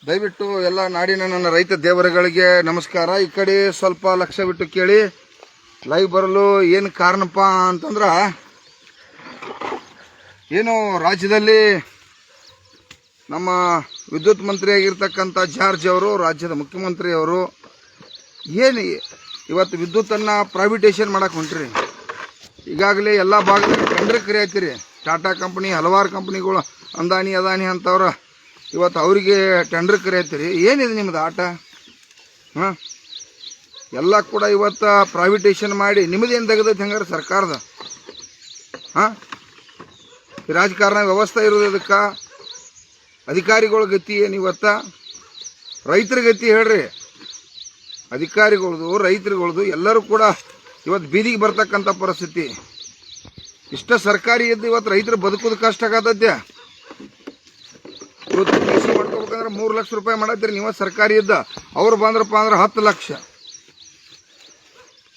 ದಯವಿಟ್ಟು ಎಲ್ಲ ನಾಡಿನ ನನ್ನ ರೈತ ದೇವರುಗಳಿಗೆ ನಮಸ್ಕಾರ. ಈ ಕಡೆ ಸ್ವಲ್ಪ ಲಕ್ಷ್ಯ ಬಿಟ್ಟು ಕೇಳಿ. ಲೈವ್ ಬರಲು ಏನು ಕಾರಣಪ್ಪ ಅಂತಂದ್ರೆ, ಏನು ರಾಜ್ಯದಲ್ಲಿ ನಮ್ಮ ವಿದ್ಯುತ್ ಮಂತ್ರಿ ಆಗಿರ್ತಕ್ಕಂಥ ಜಾರ್ಜ್ ಅವರು, ರಾಜ್ಯದ ಮುಖ್ಯಮಂತ್ರಿ ಅವರು, ಏನು ಇವತ್ತು ವಿದ್ಯುತ್ತನ್ನು ಪ್ರೈವೇಟೈಸೇಷನ್ ಮಾಡಕ್ಕೆ ಹೊಂಟ್ರಿ. ಈಗಾಗಲೇ ಎಲ್ಲ ಭಾಗದಲ್ಲಿ ಟೆಂಡರ್ ಕರೆಯತ್ತೀರಿ. ಟಾಟಾ ಕಂಪ್ನಿ, ಹಲವಾರು ಕಂಪ್ನಿಗಳು, ಅಂದಾನಿ ಅದಾನಿ ಅಂತವ್ರ ಇವತ್ತು ಅವರಿಗೆ ಟೆಂಡರ್ ಕರೆಯತ್ತೀರಿ. ಏನಿದೆ ನಿಮ್ಮದು ಆಟ? ಹಾಂ, ಎಲ್ಲ ಕೂಡ ಇವತ್ತು ಪ್ರೈವೇಟೈಸೇಷನ್ ಮಾಡಿ ನಿಮ್ಮದೇನು ತೆಗೆದೈತೆ ಹಂಗಾರೆ ಸರ್ಕಾರದ? ಹಾಂ, ಈ ರಾಜಕಾರಣ ವ್ಯವಸ್ಥೆ ಇರೋದು ಅದಕ್ಕೆ. ಅಧಿಕಾರಿಗಳ ಗತಿ ಏನು ಇವತ್ತು? ರೈತರ ಗತಿ ಹೇಳ್ರಿ. ಅಧಿಕಾರಿಗಳದು, ರೈತರುಗಳದು ಎಲ್ಲರೂ ಕೂಡ ಇವತ್ತು ಬೀದಿಗೆ ಬರ್ತಕ್ಕಂಥ ಪರಿಸ್ಥಿತಿ. ಇಷ್ಟ ಸರ್ಕಾರಿ ಇದ್ದು ಇವತ್ತು ರೈತರು ಬದುಕೋದು ಕಷ್ಟ ಆಗತೈತೆ. ಇವತ್ತು ಕೃಷಿ ಮಾಡ್ಕೋಬೇಕಂದ್ರೆ 3 ಲಕ್ಷ ರೂಪಾಯಿ ಮಾಡತ್ತೀರಿ ನೀವು ಸರ್ಕಾರಿ ಇದ್ದ. ಅವ್ರು ಬಂದ್ರಪ್ಪ ಅಂದ್ರೆ 10 ಲಕ್ಷ.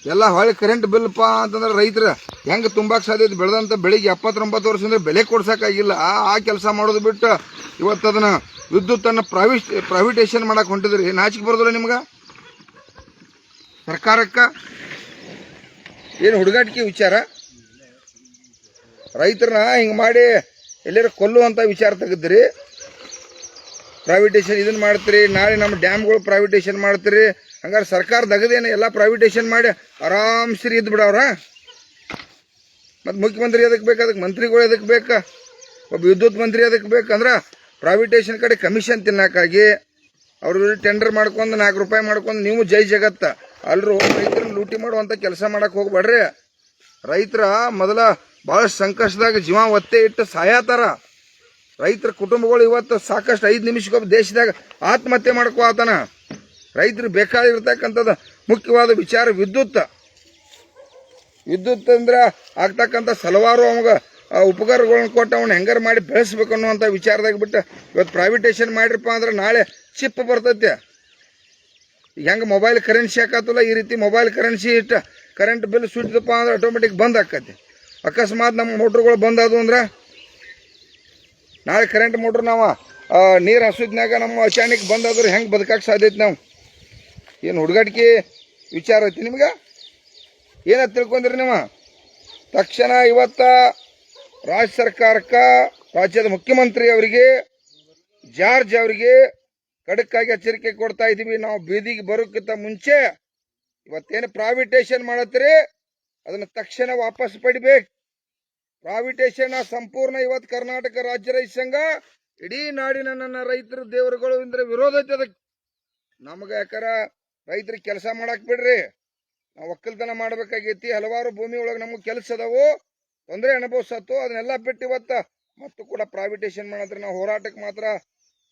ಎಲ್ಲ ಹೊಳೆ ಕರೆಂಟ್ ಬಿಲ್ಪ್ಪ ಅಂತಂದ್ರೆ ರೈತರ ಹೆಂಗೆ ತುಂಬಾಕ್ ಸಾಧ್ಯತೆ? ಬೆಳೆದಂಥ ಬೆಳಿಗ್ಗೆ 79 ವರ್ಷದಿಂದ ಬೆಲೆ ಕೊಡ್ಸೋಕ್ಕಾಗಿಲ್ಲ. ಆ ಕೆಲಸ ಮಾಡೋದು ಬಿಟ್ಟು ಇವತ್ತು ಅದನ್ನು ವಿದ್ಯುತ್ತನ್ನು ಪ್ರೈವೇಟೈಸೇಷನ್ ಮಾಡಕ್ಕೆ ಹೊಂಟಿದ್ರಿ. ನಾಚಿಕೆ ಬರೋದಿಲ್ಲ ನಿಮ್ಗೆ? ಸರ್ಕಾರಕ್ಕೆ ಏನು ಹುಡುಗಾಟಿಕೆ ವಿಚಾರ? ರೈತರನ್ನ ಹಿಂಗೆ ಮಾಡಿ ಎಲ್ಲರೂ ಕೊಲ್ಲುವಂಥ ವಿಚಾರ ತೆಗೆದ್ರಿ. ಪ್ರೈವೇಟೈಸೇಷನ್ ಇದನ್ನು ಮಾಡ್ತೀರಿ, ನಾಳೆ ನಮ್ಮ ಡ್ಯಾಮ್ಗಳು ಪ್ರೈವೇಟೈಸೇಷನ್ ಮಾಡ್ತೀರಿ. ಹಂಗಾರೆ ಸರ್ಕಾರ ದಗದೇನು ಎಲ್ಲ ಪ್ರೈವೇಟೈಸೇಷನ್ ಮಾಡಿ ಆರಾಮ್ಸರಿ ಇದ್ದು ಬಿಡವ್ರ. ಮತ್ತು ಮುಖ್ಯಮಂತ್ರಿ ಅದಕ್ಕೆ ಬೇಕು, ಅದಕ್ಕೆ ಮಂತ್ರಿಗಳು ಅದಕ್ಕೆ ಬೇಕು, ಒಬ್ಬ ವಿದ್ಯುತ್ ಮಂತ್ರಿ ಅದಕ್ಕೆ ಬೇಕಂದ್ರೆ ಪ್ರೈವೇಟೈಸೇಷನ್ ಕಡೆ ಕಮಿಷನ್ ತಿನ್ನಕ್ಕಾಗಿ ಅವ್ರ ಟೆಂಡರ್ ಮಾಡ್ಕೊಂಡು 4 ರೂಪಾಯಿ ಮಾಡ್ಕೊಂಡು ನೀವು ಜೈ ಜಗತ್ತ ಅಲ್ರು ರೈತರನ್ನ ಲೂಟಿ ಮಾಡುವಂಥ ಕೆಲಸ ಮಾಡಕ್ಕೆ ಹೋಗ್ಬೇಡ್ರಿ. ರೈತರ ಮೊದಲ ಭಾಳಷ್ಟು ಸಂಕಷ್ಟದಾಗ ಜೀವ ಒತ್ತೆ ಇಟ್ಟು ಸಾಯತಾರ. ರೈತರ ಕುಟುಂಬಗಳು ಇವತ್ತು ಸಾಕಷ್ಟು 5 ನಿಮಿಷಕ್ಕೊಬ್ಬ ದೇಶದಾಗ ಆತ್ಮಹತ್ಯೆ ಮಾಡ್ಕೋತಾನ. ರೈತರು ಬೇಕಾಗಿರ್ತಕ್ಕಂಥದ್ದು ಮುಖ್ಯವಾದ ವಿಚಾರ ವಿದ್ಯುತ್. ವಿದ್ಯುತ್ ಅಂದ್ರೆ ಆಗ್ತಕ್ಕಂಥ ಹಲವಾರು ಅವಾಗ ಉಪಕರಣಗಳನ್ನ ಕೊಟ್ಟು ಅವನ್ನ ಹೆಂಗಾರು ಮಾಡಿ ಬೆಳೆಸ್ಬೇಕು ಅನ್ನುವಂಥ ವಿಚಾರದಾಗ ಬಿಟ್ಟು ಇವತ್ತು ಪ್ರೈವೇಟೈಸೇಷನ್ ಮಾಡಿರಪ್ಪ ಅಂದ್ರೆ ನಾಳೆ ಚಿಪ್ ಬರ್ತೈತೆ. ಈಗ ಹೆಂಗೆ ಮೊಬೈಲ್ ಕರೆನ್ಸಿ ಹಾಕತ್ತಲ್ಲ, ಈ ರೀತಿ ಮೊಬೈಲ್ ಕರೆನ್ಸಿ ಇಟ್ಟು ಕರೆಂಟ್ ಬಿಲ್ ಸುಟ್ಟಿದಪ್ಪ ಅಂದ್ರೆ ಆಟೋಮೆಟಿಕ್ ಬಂದ್ ಆಕತಿ. ಅಕಸ್ಮಾತ್ ನಮ್ಮ ಮೋಟ್ರುಗಳು ಬಂದದು ಅಂದ್ರೆ ನಾಳೆ ಕರೆಂಟ್ ಮೋಟ್ರ್ ನಾವು ನೀರು ಹಸುದ್ನಾಗ ನಮ್ಮ ಅಚಾನಕ್ ಬಂದಾದ್ರೆ ಹೆಂಗೆ ಬದುಕಕ್ಕೆ ಸಾಧ್ಯತೆ? ನಾವು ಏನು ಹುಡುಗಾಟಿಕೆ ವಿಚಾರ ಐತಿ ನಿಮ್ಗೆ? ಏನದು ತಿಳ್ಕೊಂಡ್ರಿ ನೀವು? ತಕ್ಷಣ ಇವತ್ತ ರಾಜ್ಯ ಸರ್ಕಾರಕ್ಕೆ, ರಾಜ್ಯದ ಮುಖ್ಯಮಂತ್ರಿ ಅವರಿಗೆ, ಜಾರ್ಜ್ ಅವರಿಗೆ ಖಡಕ್ಕಾಗಿ ಎಚ್ಚರಿಕೆ ಕೊಡ್ತಾ ಇದ್ದೀವಿ. ನಾವು ಬೀದಿಗೆ ಬರೋಕ್ಕಿಂತ ಮುಂಚೆ ಇವತ್ತೇನು ಪ್ರೈವೇಟೈಸೇಷನ್ ಮಾಡತ್ತೀರಿ ಅದನ್ನು ತಕ್ಷಣ ವಾಪಸ್ ಪಡಿಬೇಕು. ಪ್ರೈವೇಟೈಸೇಷನ್ ಸಂಪೂರ್ಣ ಇವತ್ತು ಕರ್ನಾಟಕ ರಾಜ್ಯ ರೈತ ಸಂಘ, ಇಡೀ ನಾಡಿನ ನನ್ನ ರೈತರ ದೇವರುಗಳು ಅಂದ್ರೆ ವಿರೋಧ ಐತೆ ಅದಕ್ಕೆ. ನಮಗೆ ಯಾಕಾರ ರೈತರಿಗೆ ಕೆಲಸ ಮಾಡಕ್ ಬಿಡ್ರಿ, ನಾವು ಒಕ್ಕಲ್ತನ ಮಾಡ್ಬೇಕಾಗೈತಿ. ಹಲವಾರು ಭೂಮಿ ಒಳಗೆ ನಮ್ಗೆ ಕೆಲಸ ಅದಾವು, ತೊಂದರೆ ಅನುಭವಿಸತ್ತು. ಅದನ್ನೆಲ್ಲ ಬಿಟ್ಟು ಇವತ್ತು ಮತ್ತು ಕೂಡ ಪ್ರೈವೇಟೈಸೇಷನ್ ಮಾಡಿದ್ರೆ ನಾವು ಹೋರಾಟಕ್ಕೆ ಮಾತ್ರ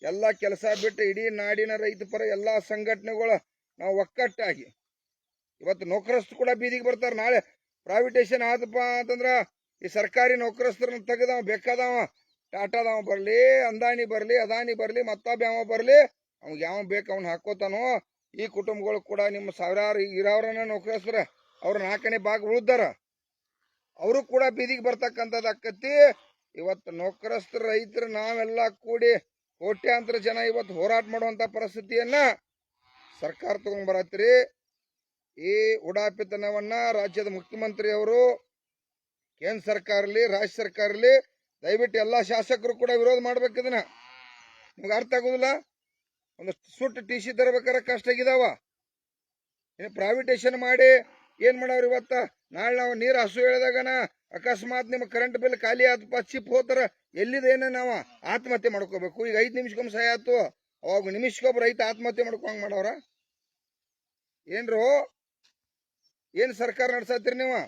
ಎಲ್ಲ ಕೆಲಸ ಬಿಟ್ಟು ಇಡೀ ನಾಡಿನ ರೈತ ಪರ ಎಲ್ಲ ಸಂಘಟನೆಗಳು ನಾವು ಒಕ್ಕಟ್ಟಾಗಿ ಇವತ್ತು ನೌಕರಸ್ಥರು ಕೂಡ ಬೀದಿಗೆ ಬರ್ತಾರೆ. ನಾಳೆ ಪ್ರೈವೇಟೈಸೇಷನ್ ಆದಪ್ಪ ಅಂತಂದ್ರೆ ಈ ಸರ್ಕಾರಿ ನೌಕರಸ್ಥರನ್ನ ತೆಗೆದವ ಬೇಕಾದವ ಟಾಟಾದವ ಬರಲಿ, ಅಂದಾನಿ ಬರಲಿ, ಅದಾನಿ ಬರಲಿ, ಮತ್ತೊಬ್ಬ ಯಾವ ಬರಲಿ, ಅವ್ಗೆ ಯಾವ ಬೇಕು ಅವ್ನು ಹಾಕೋತಾನೋ. ಈ ಕುಟುಂಬಗಳು ಕೂಡ ನಿಮ್ಮ ಸಾವಿರಾರು ಇರೋರನ್ನ ನೌಕರಸ್ಥರ ಅವ್ರ 4ನೇ ಭಾಗ ಉಳಿದಾರ, ಅವರು ಕೂಡ ಬೀದಿಗೆ ಬರ್ತಕ್ಕಂಥದ್ದು ಆಕತಿ. ಇವತ್ತು ನೌಕರಸ್ಥರ ರೈತರು ನಾವೆಲ್ಲ ಕೂಡಿ ಕೋಟ್ಯಾಂತರ ಜನ ಇವತ್ತು ಹೋರಾಟ ಮಾಡುವಂಥ ಪರಿಸ್ಥಿತಿಯನ್ನ ಸರ್ಕಾರ ತಗೊಂಡ್ಬರತ್ತೀರಿ. ಈ ಉಡಾಪಿತನವನ್ನ ರಾಜ್ಯದ ಮುಖ್ಯಮಂತ್ರಿ ಅವರು, ಕೇಂದ್ರ ಸರ್ಕಾರ ಇರಲಿ, ರಾಜ್ಯ ಸರ್ಕಾರ ಇರಲಿ, ದಯವಿಟ್ಟು ಎಲ್ಲ ಶಾಸಕರು ಕೂಡ ವಿರೋಧ ಮಾಡ್ಬೇಕು. ಇದನ್ನ ನಿಮ್ಗೆ ಅರ್ಥ ಆಗೋದಿಲ್ಲ. ಒಂದು ಸುಟ್ಟು ಟಿ.ಸಿ ತರಬೇಕಾದ್ರೆ ಕಷ್ಟ ಆಗಿದಾವ. ಇನ್ನು ಪ್ರೈವೇಟೈಸೇಷನ್ ಮಾಡಿ ಏನ್ ಮಾಡವ್ರು? ಇವತ್ತ ನಾಳೆ ನಾವು ನೀರು ಹಸು ಹೇಳಿದಾಗನ ಅಕಸ್ಮಾತ್ ನಿಮ್ಮ ಕರೆಂಟ್ ಬಿಲ್ ಖಾಲಿ ಆತಪ್ಪ, ಚಿಪ್ ಹೋತಾರ, ಎಲ್ಲಿದೇನ ನಾವು ಆತ್ಮಹತ್ಯೆ ಮಾಡ್ಕೋಬೇಕು. ಈಗ 5 ನಿಮಿಷಕ್ಕೊಮ್ಮೆ ಸಹಾಯ ಆಯ್ತು, ಅವಾಗ ನಿಮಿಷಕ್ಕೊಬ್ಬ ರೈತ ಆತ್ಮಹತ್ಯೆ ಮಾಡ್ಕೊಂಡ್ ಮಾಡವ್ರ ಏನ್ರು? ಏನ್ ಸರ್ಕಾರ ನಡ್ಸತ್ತೀರಿ ನೀವು?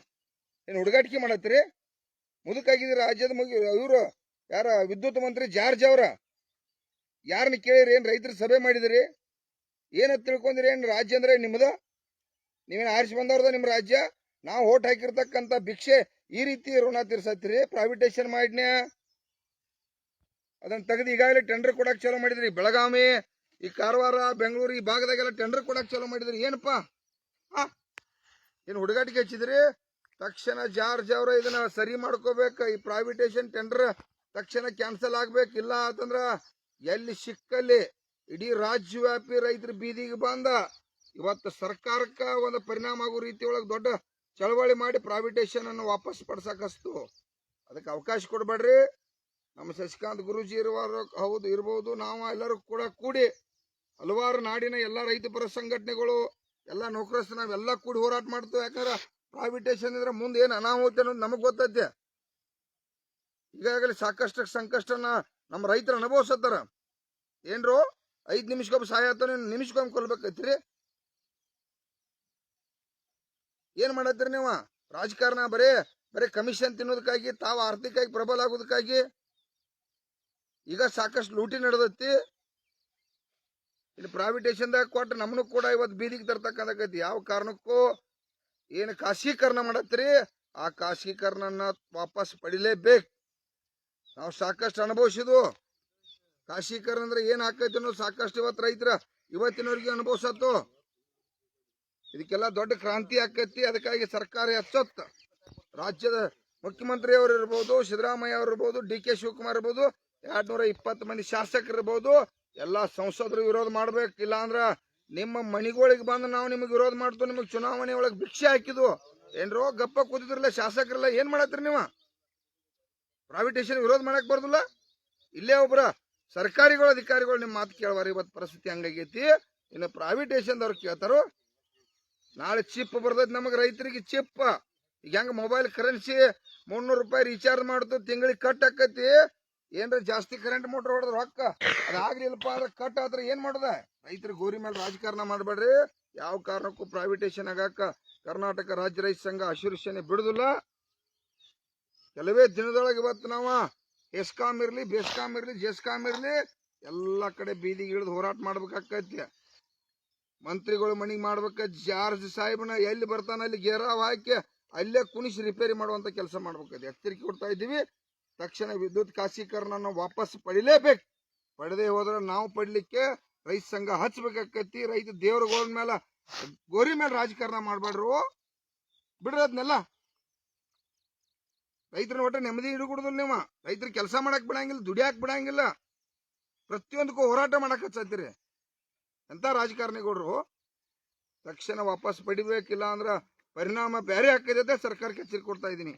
ಏನ್ ಹುಡುಗಾಟಿಕೆ ಮಾಡತ್ತೀರಿ? ಮುದುಕಾಗಿದ್ರಿ ರಾಜ್ಯದ ಇವರು ಯಾರ ವಿದ್ಯುತ್ ಮಂತ್ರಿ ಜಾರ್ಜ್ ಅವ್ರ ಯಾರನ್ನ ಕೇಳಿರಿ? ಏನ್ ರೈತರ ಸಭೆ ಮಾಡಿದಿರಿ? ಏನಂತ ತಿಳ್ಕೊಂಡಿರಿ? ಏನ್ ರಾಜ್ಯ ಅಂದ್ರೆ ನಿಮ್ದ? ನೀವೇನು ಆರಿಸಿ ಬಂದವ್ರದ ನಿಮ್ಮ ರಾಜ್ಯ? ನಾವು ಓಟ್ ಹಾಕಿರ್ತಕ್ಕಂಥ ಭಿಕ್ಷೆ ಈ ರೀತಿ ಋಣ ತೀರ್ಸತ್ತೀರಿ? ಪ್ರೈವೇಟೈಸೇಷನ್ ಮಾಡಿನ್ಯ ಅದನ್ನ ತೆಗೆದು ಈಗಾಗಲೇ ಟೆಂಡರ್ ಕೊಡಕ್ ಚಾಲೂ ಮಾಡಿದ್ರಿ. ಬೆಳಗಾವಿ, ಈ ಕಾರವಾರ, ಬೆಂಗಳೂರು ಈ ಭಾಗದಾಗೆಲ್ಲ ಟೆಂಡರ್ ಕೊಡಕ್ ಚಾಲೂ ಮಾಡಿದ್ರಿ. ಏನಪ್ಪಾ ಏನು ಹುಡುಗಾಟಿಗೆ ಹಚ್ಚಿದ್ರಿ? ತಕ್ಷಣ ಜಾರ್ಜ್ ಅವರ ಇದನ್ನ ಸರಿ ಮಾಡ್ಕೋಬೇಕು. ಈ ಪ್ರೈವೇಟೈಸೇಷನ್ ಟೆಂಡರ್ ತಕ್ಷಣ ಕ್ಯಾನ್ಸಲ್ ಆಗ್ಬೇಕು. ಇಲ್ಲ ಅಂತಂದ್ರ ಎಲ್ಲಿ ಸಿಕ್ಕಲ್ಲಿ ಇಡೀ ರಾಜ್ಯವ್ಯಾಪಿ ರೈತರ ಬೀದಿಗೆ ಬಂದ. ಇವತ್ತು ಸರ್ಕಾರಕ್ಕ ಒಂದು ಪರಿಣಾಮ ಆಗೋ ರೀತಿಯೊಳಗೆ ದೊಡ್ಡ ಚಳವಳಿ ಮಾಡಿ ಪ್ರೈವೇಟೇಷನ್ ಅನ್ನು ವಾಪಸ್ ಪಡ್ಸಕಸ್ತು. ಅದಕ್ಕೆ ಅವಕಾಶ ಕೊಡ್ಬೇಡ್ರಿ. ನಮ್ಮ ಶಶಿಕಾಂತ್ ಗುರೂಜಿ ಹೌದು ಇರ್ಬೋದು, ನಾವು ಎಲ್ಲರೂ ಕೂಡ ಕೂಡಿ ಹಲವಾರು ನಾಡಿನ ಎಲ್ಲ ರೈತಪರ ಸಂಘಟನೆಗಳು ಎಲ್ಲ ನೌಕರಸ್ಥರು ನಾವೆಲ್ಲ ಕೂಡಿ ಹೋರಾಟ ಮಾಡ್ತೇವೆ. ಯಾಕಂದ್ರೆ ಪ್ರೈವೇಟೇಷನ್ ಇದ್ರೆ ಮುಂದೆ ಏನು ಅನಾಹುತ ಅನ್ನೋದು ನಮಗ್ ಗೊತ್ತೈತೆ. ಈಗಾಗಲೇ ಸಾಕಷ್ಟು ಸಂಕಷ್ಟನ ನಮ್ಮ ರೈತರು ಅನುಭವಿಸತ್ತಾರ. ಏನ್ರು 5 ನಿಮಿಷಕ್ಕೊಬ್ಬ ಸಹಾಯ ಆತ, ನಿಮಿಷಕ್ಕೊಮ್ಮೆ ಕೊಲ್ಬೇಕೈತ್ರಿ. ಏನ್ ಮಾಡತ್ತೀರಿ ನೀವು? ರಾಜಕಾರಣ ಬರೀ ಕಮಿಷನ್ ತಿನ್ನೋದಕ್ಕಾಗಿ, ತಾವು ಆರ್ಥಿಕವಾಗಿ ಪ್ರಬಲ ಆಗೋದಕ್ಕಾಗಿ. ಈಗ ಸಾಕಷ್ಟು ಲೂಟಿ ನಡೆದೈತಿ. ಇಲ್ಲಿ ಪ್ರೈವೇಟೇಷನ್ದಾಗ ಕೊಟ್ಟು ನಮ್ಮನ್ನು ಕೂಡ ಇವತ್ತು ಬೀದಿಗೆ ತರ್ತಕ್ಕಂಥಕ್ಕೈತಿ. ಯಾವ ಕಾರಣಕ್ಕೂ ಏನು ಖಾಸಗೀಕರಣ ಮಾಡತ್ತೀರಿ, ಆ ಖಾಸಗೀಕರಣ ವಾಪಸ್ ಪಡಿಲೇಬೇಕು. ನಾವು ಸಾಕಷ್ಟು ಅನುಭವಿಸಿದ್ವು. ಖಾಸಗೀಕರಣ ಅಂದ್ರೆ ಏನ್ ಆಕೈತಿ ಅನ್ನೋದು ಸಾಕಷ್ಟು ಇವತ್ತು ರೈತರ ಇವತ್ತಿನವರೆಗೆ ಅನುಭವಿಸತ್ತು. ಇದಕ್ಕೆಲ್ಲ ದೊಡ್ಡ ಕ್ರಾಂತಿ ಆಕೈತಿ. ಅದಕ್ಕಾಗಿ ಸರ್ಕಾರ ಎಚ್ಚೊತ್ತ ರಾಜ್ಯದ ಮುಖ್ಯಮಂತ್ರಿ ಅವರು ಇರ್ಬೋದು, ಸಿದ್ದರಾಮಯ್ಯ ಅವರು ಇರ್ಬೋದು, ಡಿ ಕೆ ಶಿವಕುಮಾರ್ ಇರ್ಬೋದು, 220 ಮಂದಿ ಶಾಸಕರು ಇರ್ಬೋದು, ಎಲ್ಲಾ ಸಂಸದರು ವಿರೋಧ ಮಾಡ್ಬೇಕು. ಇಲ್ಲ ಅಂದ್ರ ನಿಮ್ಮ ಮನಿಗಳಿಗೆ ಬಂದು ನಾವು ನಿಮಗೆ ವಿರೋಧ ಮಾಡ್ತು, ನಿಮಗೆ ಚುನಾವಣೆ ಒಳಗೆ ಭಿಕ್ಷೆ ಹಾಕಿದ್ವು. ಏನ್ರೋ ಗಪ್ಪ ಕೂತಿದ್ರಲ್ಲ ಶಾಸಕರೆಲ್ಲ, ಏನ್ ಮಾಡತ್ರಿ ನೀವು? ಪ್ರೈವೇಟೇಷನ್ ವಿರೋಧ ಮಾಡಕ್ ಬರ್ದಿಲ್ಲ. ಇಲ್ಲೇ ಒಬ್ರ ಸರ್ಕಾರಿಗಳು ಅಧಿಕಾರಿಗಳು ನಿಮ್ಮ ಮಾತು ಕೇಳವಾರ. ಇವತ್ತು ಪರಿಸ್ಥಿತಿ ಹಂಗಾಗೈತಿ. ಇನ್ನು ಪ್ರೈವೇಟೇಷನ್ ದವ್ರು ಕೇಳ್ತಾರೋ. ನಾಳೆ ಚಿಪ್ ಬರ್ತೈತಿ ನಮಗ್ ರೈತರಿಗೆ. ಚಿಪ್ ಈಗ ಹೆಂಗ ಮೊಬೈಲ್ ಕರೆನ್ಸಿ 300 ರೂಪಾಯಿ ರೀಚಾರ್ಜ್ ಮಾಡ್ತು, ತಿಂಗಳಿಗೆ ಕಟ್ ಆಕತಿ. ಏನ್ರ ಜಾಸ್ತಿ ಕರೆಂಟ್ ಮೋಟರ್ ಹೊಡೆದ್ರ ರೊಕ್ಕ ಅದಾಗ್ಲಿಲ್ಲಪ್ಪ ಅಂದ್ರೆ ಕಟ್ ಆದ್ರೆ ಏನ್ ಮಾಡುದ? ರೈತರ ಗೋರಿ ಮೇಲೆ ರಾಜಕಾರಣ ಮಾಡಬೇಡ್ರಿ. ಯಾವ ಕಾರಣಕ್ಕೂ ಪ್ರೈವೇಟೇಷನ್ ಆಗಾಕ ಕರ್ನಾಟಕ ರಾಜ್ಯ ರೈತ ಸಂಘ ಹಸಿರುಸೇನೆ ಬಿಡುದಿಲ್ಲ. ಕೆಲವೇ ದಿನದೊಳಗೆ ಇವತ್ತು ನಾವು ಎಸ್ಕಾಂ ಇರ್ಲಿ, ಬೆಸ್ಕಾಂ ಇರ್ಲಿ, ಜೆಸ್ಕಾಂ ಇರ್ಲಿ, ಎಲ್ಲಾ ಕಡೆ ಬೀದಿಗೆ ಇಳಿದು ಹೋರಾಟ ಮಾಡ್ಬೇಕಾಕೈತಿ. ಮಂತ್ರಿಗಳು ಮನಿಗೆ ಮಾಡ್ಬೇಕ. ಜಾರ್ಜ್ ಸಾಹೇಬ್ನ ಎಲ್ಲಿ ಬರ್ತಾನ ಅಲ್ಲಿ ಗೇರಾವ್ ಹಾಕಿ ಅಲ್ಲೇ ಕುಣಿಸಿ ರಿಪೇರಿ ಮಾಡುವಂತ ಕೆಲಸ ಮಾಡ್ಬೇಕೈತಿ. ಎಚ್ಚರಿಕೆ ಕೊಡ್ತಾ ಇದ್ದೀವಿ. ತಕ್ಷಣ ವಿದ್ಯುತ್ ಖಾಸಗೀಕರಣ ವಾಪಸ್ ಪಡಿಲೇಬೇಕು. ಪಡೆದೇ ಹೋದ್ರೆ ನಾವು ಪಡ್ಲಿಕ್ಕೆ ರೈತ ಸಂಘ ಹಚ್ಬೇಕಾಕೈತಿ. ರೈತ ದೇವ್ರಗಳ ಮೇಲೆ ಗೋರಿ ಮೇಲೆ ರಾಜಕಾರಣ ಮಾಡ್ಬೇಡ್ರು. ಬಿಡ್ರಿ ಅದನ್ನೆಲ್ಲ. ರೈತರನ್ನ ಒಟ್ಟ ನೆಮ್ಮದಿ ಹಿಡಿಗುಡುದಿಲ್ಲ ನೀವು. ರೈತರು ಕೆಲಸ ಮಾಡಕ್ ಬಿಡಂಗಿಲ್ಲ, ದುಡಿಯಾಕ್ ಬಿಡಂಗಿಲ್ಲ. ಪ್ರತಿಯೊಂದಕ್ಕೂ ಹೋರಾಟ ಮಾಡಕ್ ಹಚ್ಚತ್ತೀರಿ. ಎಂತ ರಾಜಕಾರಣಿಗೌಡ್ರು. ತಕ್ಷಣ ವಾಪಸ್ ಪಡಿಬೇಕಿಲ್ಲ ಅಂದ್ರ ಪರಿಣಾಮ ಬೇರೆ ಹಾಕೈತೆ. ಸರ್ಕಾರಕ್ಕೆ ಎಚ್ಚರಿಕೆ ಕೊಡ್ತಾ ಇದ್ದೀನಿ.